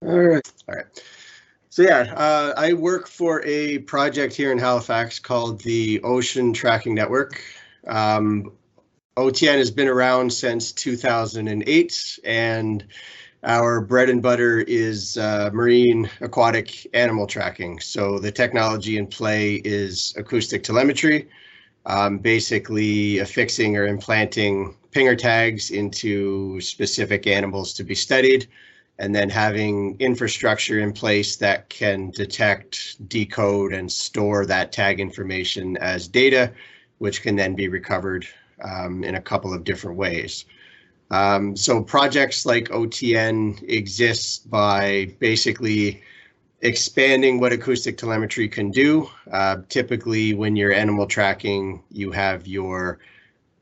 All right. So yeah, I work for a project here in Halifax called the Ocean Tracking Network. OTN has been around since 2008, and our bread and butter is marine aquatic animal tracking. So the technology in play is acoustic telemetry, basically affixing or implanting pinger tags into specific animals to be studied, and then having infrastructure in place that can detect, decode, and store that tag information as data, which can then be recovered in a couple of different ways. So projects like OTN exist by basically expanding what acoustic telemetry can do. Typically, when you're animal tracking, you have your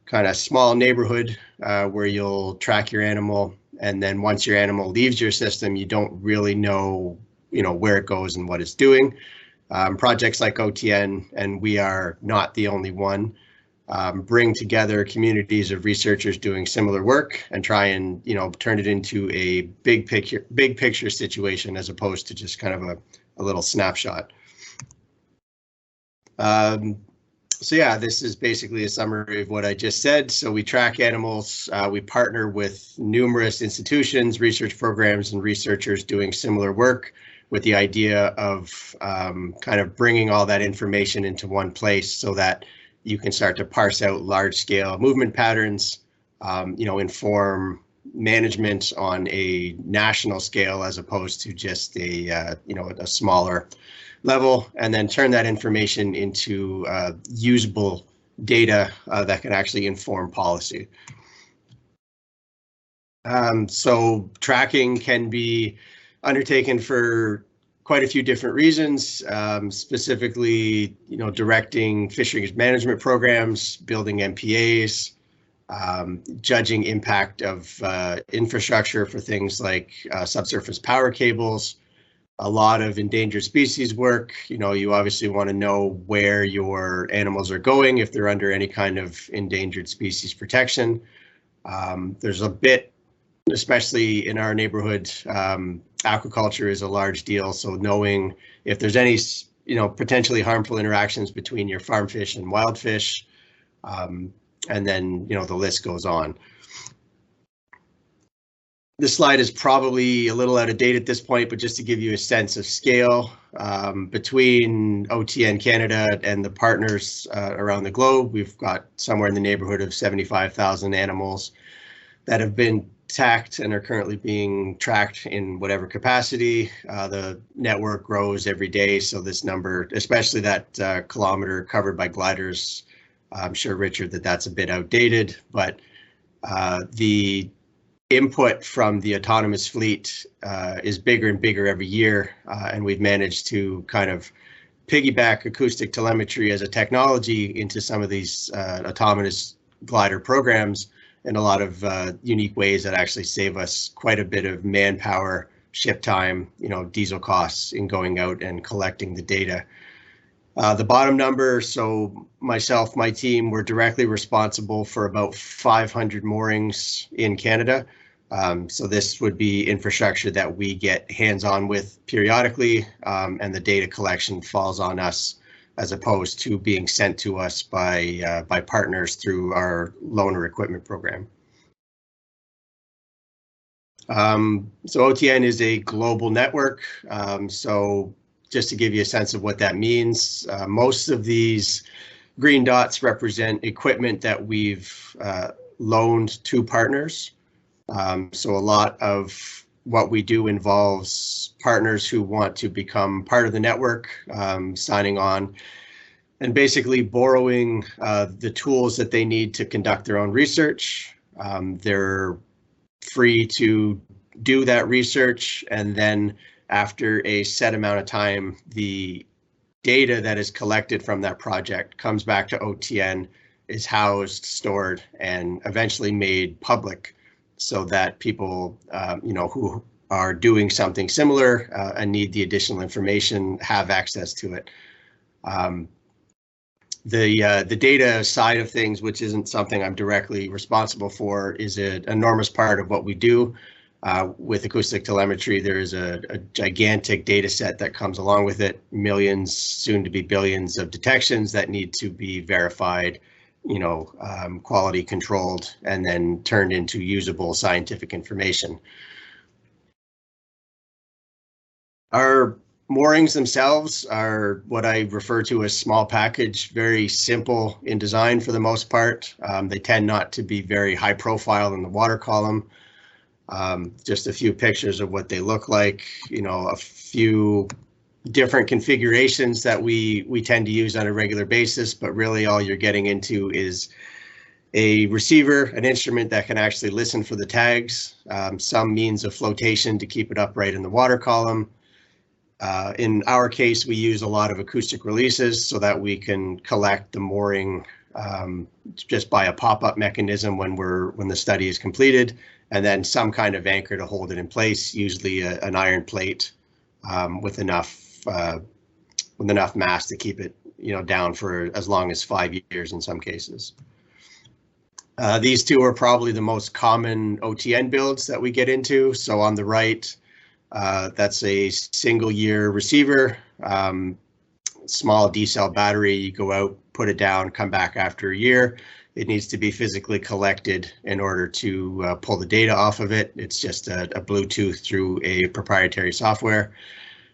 kind of small neighborhood where you'll track your animal, and then once your animal leaves your system, you don't really know, where it goes and what it's doing. Projects like OTN, and we are not the only one, bring together communities of researchers doing similar work and try and turn it into a big picture situation as opposed to just kind of a little snapshot. So yeah, this is basically a summary of what I just said. So we track animals, we partner with numerous institutions, research programs, and researchers doing similar work with the idea of kind of bringing all that information into one place so that you can start to parse out large scale movement patterns, inform management on a national scale as opposed to just a smaller level, and then turn that information into usable data that can actually inform policy. So tracking can be undertaken for quite a few different reasons, specifically, directing fisheries management programs, building MPAs, judging impact of infrastructure for things like subsurface power cables, a lot of endangered species work. You obviously want to know where your animals are going if they're under any kind of endangered species protection. There's a bit, especially in our neighborhood, aquaculture is a large deal. So knowing if there's any, potentially harmful interactions between your farm fish and wild fish, and then, the list goes on. This slide is probably a little out of date at this point, but just to give you a sense of scale, between OTN Canada and the partners around the globe, we've got somewhere in the neighborhood of 75,000 animals that have been tagged and are currently being tracked in whatever capacity. The network grows every day, so this number, especially that kilometer covered by gliders, I'm sure, Richard, that's a bit outdated, but the input from the autonomous fleet is bigger and bigger every year, and we've managed to kind of piggyback acoustic telemetry as a technology into some of these autonomous glider programs in a lot of unique ways that actually save us quite a bit of manpower, ship time, diesel costs in going out and collecting the data. The bottom number, so myself, my team, we're directly responsible for about 500 moorings in Canada. So this would be infrastructure that we get hands-on with periodically, and the data collection falls on us as opposed to being sent to us by partners through our loaner equipment program. So OTN is a global network. So just to give you a sense of what that means, most of these green dots represent equipment that we've loaned to partners. So a lot of what we do involves partners who want to become part of the network, signing on and basically borrowing the tools that they need to conduct their own research. They're free to do that research, and then after a set amount of time, the data that is collected from that project comes back to OTN, is housed, stored, and eventually made public so that people, who are doing something similar and need the additional information have access to it. The data side of things, which isn't something I'm directly responsible for, is an enormous part of what we do. With acoustic telemetry, there is a gigantic data set that comes along with it, millions, soon to be billions of detections that need to be verified, quality controlled, and then turned into usable scientific information. Our moorings themselves are what I refer to as small package, very simple in design for the most part. They tend not to be very high profile in the water column. Just a few pictures of what they look like, a few different configurations that we tend to use on a regular basis, but really all you're getting into is a receiver, an instrument that can actually listen for the tags, some means of flotation to keep it upright in the water column. In our case, we use a lot of acoustic releases so that we can collect the mooring just by a pop-up mechanism when the study is completed, and then some kind of anchor to hold it in place, usually an iron plate with enough mass to keep it down for as long as 5 years in some cases. These two are probably the most common OTN builds that we get into. So on the right, that's a single year receiver, small D-cell battery. You go out, put it down, come back after a year. It needs to be physically collected in order to pull the data off of it. It's just a Bluetooth through a proprietary software.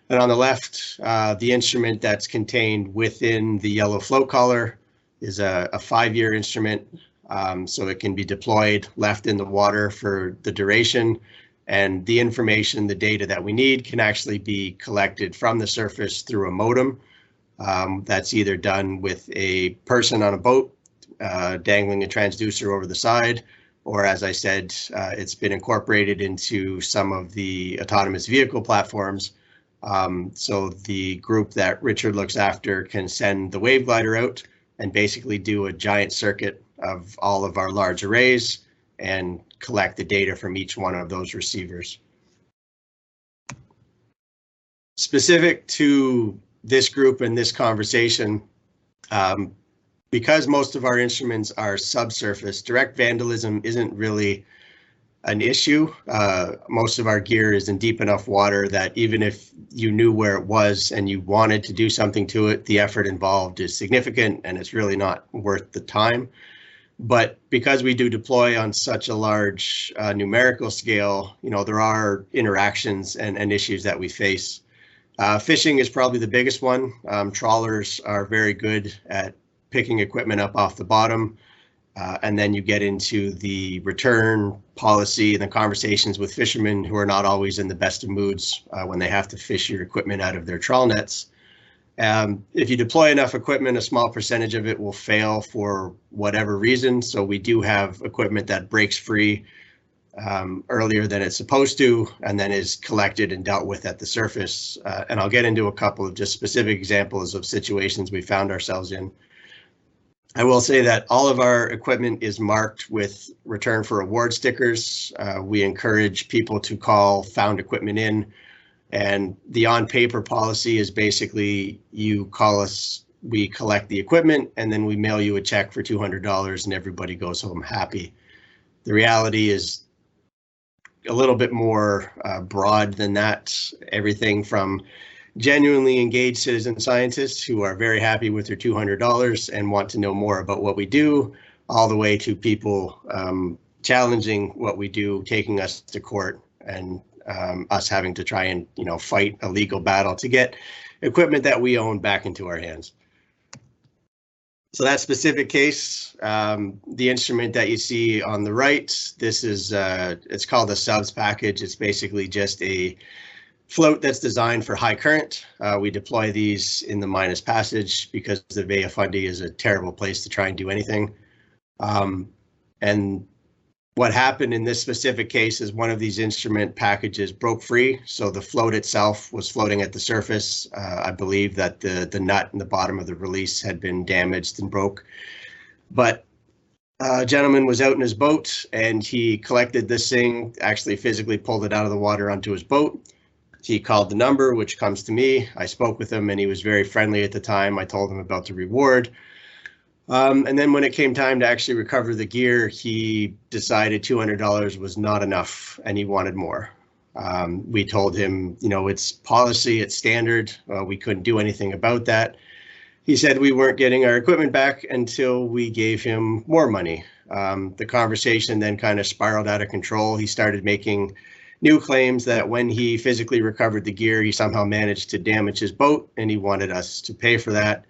And on the left, the instrument that's contained within the yellow float collar is a 5-year instrument. So it can be deployed, left in the water for the duration, and the information, the data that we need can actually be collected from the surface through a modem. That's either done with a person on a boat dangling a transducer over the side, or as I said, it's been incorporated into some of the autonomous vehicle platforms. So the group that Richard looks after can send the wave glider out and basically do a giant circuit of all of our large arrays and collect the data from each one of those receivers. Specific to this group and this conversation, because most of our instruments are subsurface, direct vandalism isn't really an issue. Most of our gear is in deep enough water that even if you knew where it was and you wanted to do something to it, the effort involved is significant and it's really not worth the time. But because we do deploy on such a large numerical scale, there are interactions and issues that we face. Fishing is probably the biggest one. Trawlers are very good at picking equipment up off the bottom. And then you get into the return policy and the conversations with fishermen who are not always in the best of moods when they have to fish your equipment out of their trawl nets. If you deploy enough equipment, a small percentage of it will fail for whatever reason. So we do have equipment that breaks free earlier than it's supposed to, and then is collected and dealt with at the surface. And I'll get into a couple of just specific examples of situations we found ourselves in. I will say that all of our equipment is marked with return for award stickers. We encourage people to call found equipment in. And the on-paper policy is basically you call us, we collect the equipment, and then we mail you a check for $200 and everybody goes home happy. The reality is a little bit more broad than that. Everything from genuinely engaged citizen scientists who are very happy with their $200 and want to know more about what we do, all the way to people challenging what we do, taking us to court, and us having to try and fight a legal battle to get equipment that we own back into our hands. So that specific case, the instrument that you see on the right, this is it's called a subs package. It's basically just a float that's designed for high current. We deploy these in the Minas Passage because the Bay of Fundy is a terrible place to try and do anything. And what happened in this specific case is one of these instrument packages broke free. So the float itself was floating at the surface. I believe that the nut in the bottom of the release had been damaged and broke. But a gentleman was out in his boat and he collected this thing, actually physically pulled it out of the water onto his boat. He called the number, which comes to me. I spoke with him and he was very friendly at the time. I told him about the reward. And then when it came time to actually recover the gear, he decided $200 was not enough and he wanted more. We told him, it's policy, it's standard. We couldn't do anything about that. He said we weren't getting our equipment back until we gave him more money. The conversation then kind of spiraled out of control. He started making new claims that when he physically recovered the gear, he somehow managed to damage his boat and he wanted us to pay for that.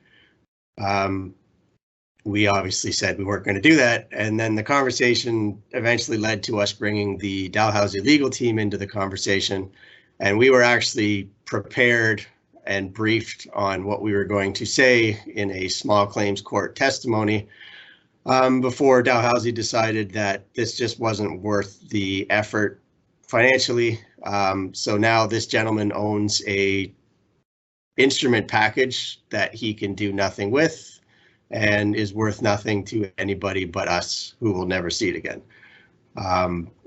We obviously said we weren't going to do that. And then the conversation eventually led to us bringing the Dalhousie legal team into the conversation. And we were actually prepared and briefed on what we were going to say in a small claims court testimony before Dalhousie decided that this just wasn't worth the effort financially. So now this gentleman owns a instrument package that he can do nothing with and is worth nothing to anybody but us, who will never see it again.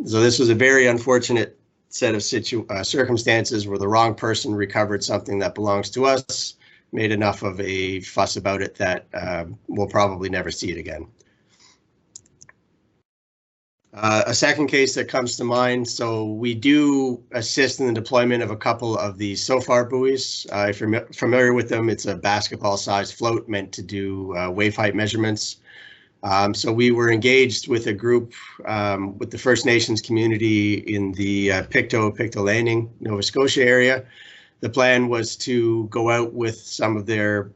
So this was a very unfortunate set of circumstances where the wrong person recovered something that belongs to us, made enough of a fuss about it that we'll probably never see it again. A second case that comes to mind, so we do assist in the deployment of a couple of these SOFAR buoys. If you're familiar with them, it's a basketball-sized float meant to do wave height measurements. So we were engaged with a group with the First Nations community in the Pictou Landing, Nova Scotia area. The plan was to go out with some of their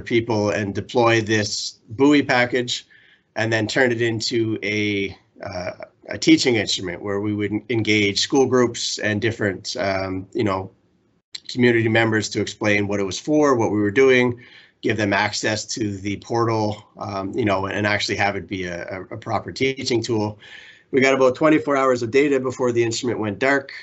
people and deploy this buoy package, and then turn it into a teaching instrument where we would engage school groups and different, community members to explain what it was for, what we were doing, give them access to the portal, and actually have it be a proper teaching tool. We got about 24 hours of data before the instrument went dark,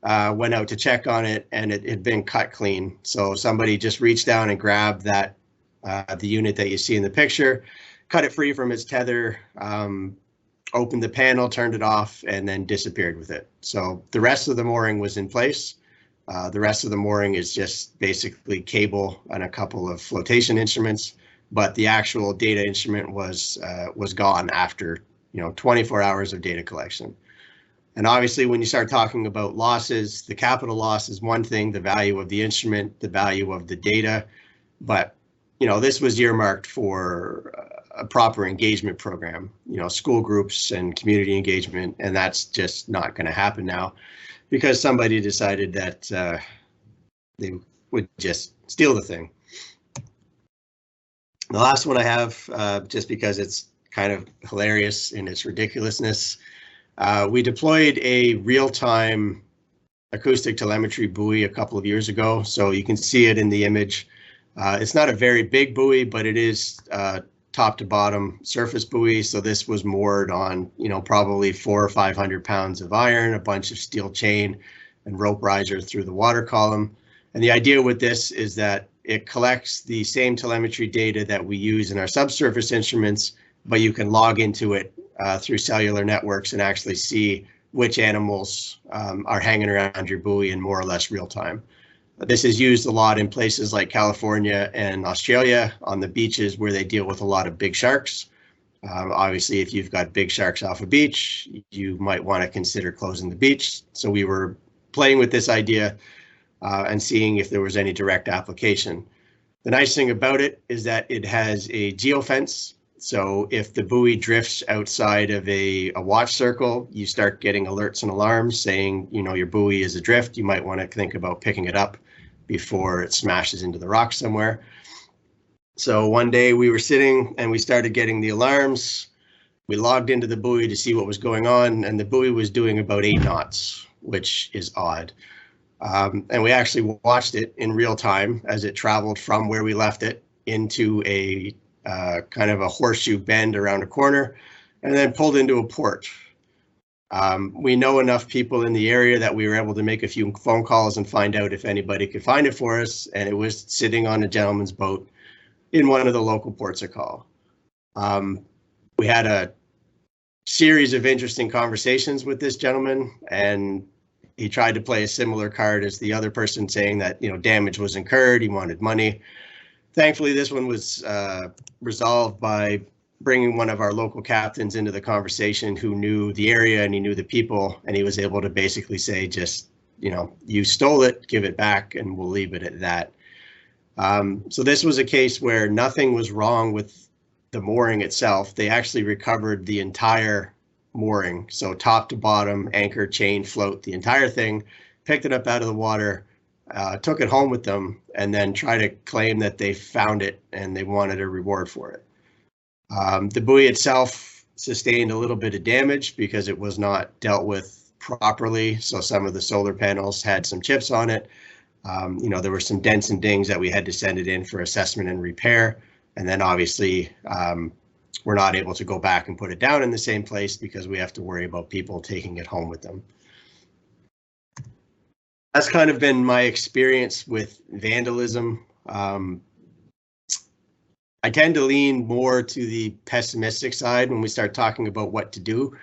went out to check on it, and it had been cut clean. So somebody just reached down and grabbed that, the unit that you see in the picture, cut it free from its tether, opened the panel, turned it off, and then disappeared with it. So the rest of the mooring was in place. The rest of the mooring is just basically cable and a couple of flotation instruments, but the actual data instrument was gone after 24 hours of data collection. And obviously, when you start talking about losses, the capital loss is one thing, the value of the instrument, the value of the data, but this was earmarked for a proper engagement program, school groups and community engagement, and that's just not going to happen now because somebody decided that they would just steal the thing. The last one I have, just because it's kind of hilarious in its ridiculousness, we deployed a real-time acoustic telemetry buoy a couple of years ago, so you can see it in the image. It's not a very big buoy, but it is top to bottom surface buoy. So this was moored on, probably 400 or 500 pounds of iron, a bunch of steel chain and rope riser through the water column. And the idea with this is that it collects the same telemetry data that we use in our subsurface instruments, but you can log into it through cellular networks and actually see which animals are hanging around your buoy in more or less real time. This is used a lot in places like California and Australia on the beaches where they deal with a lot of big sharks. Obviously, if you've got big sharks off a beach, you might want to consider closing the beach. So we were playing with this idea and seeing if there was any direct application. The nice thing about it is that it has a geofence. So if the buoy drifts outside of a watch circle, you start getting alerts and alarms saying, your buoy is adrift. You might want to think about picking it up before it smashes into the rocks somewhere. So one day we were sitting and we started getting the alarms. We logged into the buoy to see what was going on, and the buoy was doing about 8 knots, which is odd. And we actually watched it in real time as it traveled from where we left it into a kind of a horseshoe bend around a corner and then pulled into a port. We know enough people in the area that we were able to make a few phone calls and find out if anybody could find it for us, and it was sitting on a gentleman's boat in one of the local ports of call. We had a series of interesting conversations with this gentleman, and he tried to play a similar card as the other person, saying that damage was incurred, he wanted money. Thankfully, this one was resolved by bringing one of our local captains into the conversation who knew the area and he knew the people, and he was able to basically say, just, you know, you stole it, give it back, and we'll leave it at that. So this was a case where nothing was wrong with the mooring itself. They actually recovered the entire mooring, so top to bottom, anchor, chain, float, the entire thing, picked it up out of the water, took it home with them, and then tried to claim that they found it and they wanted a reward for it. The buoy itself sustained a little bit of damage because it was not dealt with properly. So some of the solar panels had some chips on it. You know, there were some dents and dings that we had to send it in for assessment and repair. And then obviously we're not able to go back and put it down in the same place because we have to worry about people taking it home with them. That's kind of been my experience with vandalism. I tend to lean more to the pessimistic side when we start talking about what to do.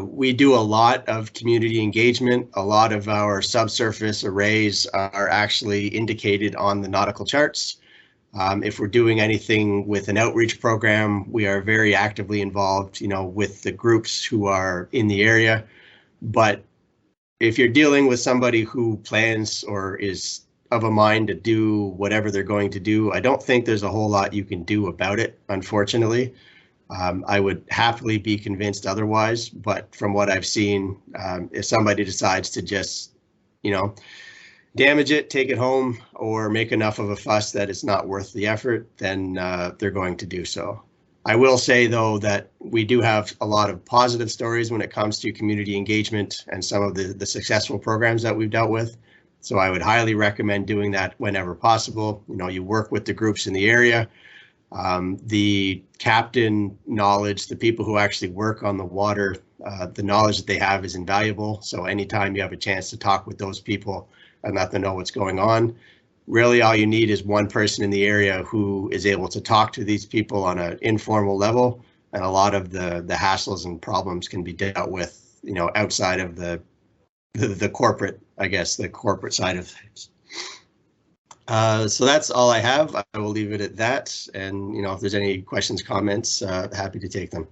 We do a lot of community engagement. A lot of our subsurface arrays are actually indicated on the nautical charts. If we're doing anything with an outreach program, we are very actively involved, you know, with the groups who are in the area. But if you're dealing with somebody who plans or is of a mind to do whatever they're going to do, I don't think there's a whole lot you can do about it, unfortunately. I would happily be convinced otherwise, but from what I've seen, if somebody decides to just, you know, damage it, take it home, or make enough of a fuss that it's not worth the effort, then they're going to do so. I will say, though, that we do have a lot of positive stories when it comes to community engagement and some of the successful programs that we've dealt with. So I would highly recommend doing that whenever possible. You know, you work with the groups in the area. The captain knowledge, the people who actually work on the water, the knowledge that they have is invaluable. So anytime you have a chance to talk with those people and let them know what's going on, really all you need is one person in the area who is able to talk to these people on an informal level. And a lot of the hassles and problems can be dealt with, you know, outside of the corporate, I guess, the corporate side of things. So that's all I have. I will leave it at that. And, you know, if there's any questions, comments, happy to take them.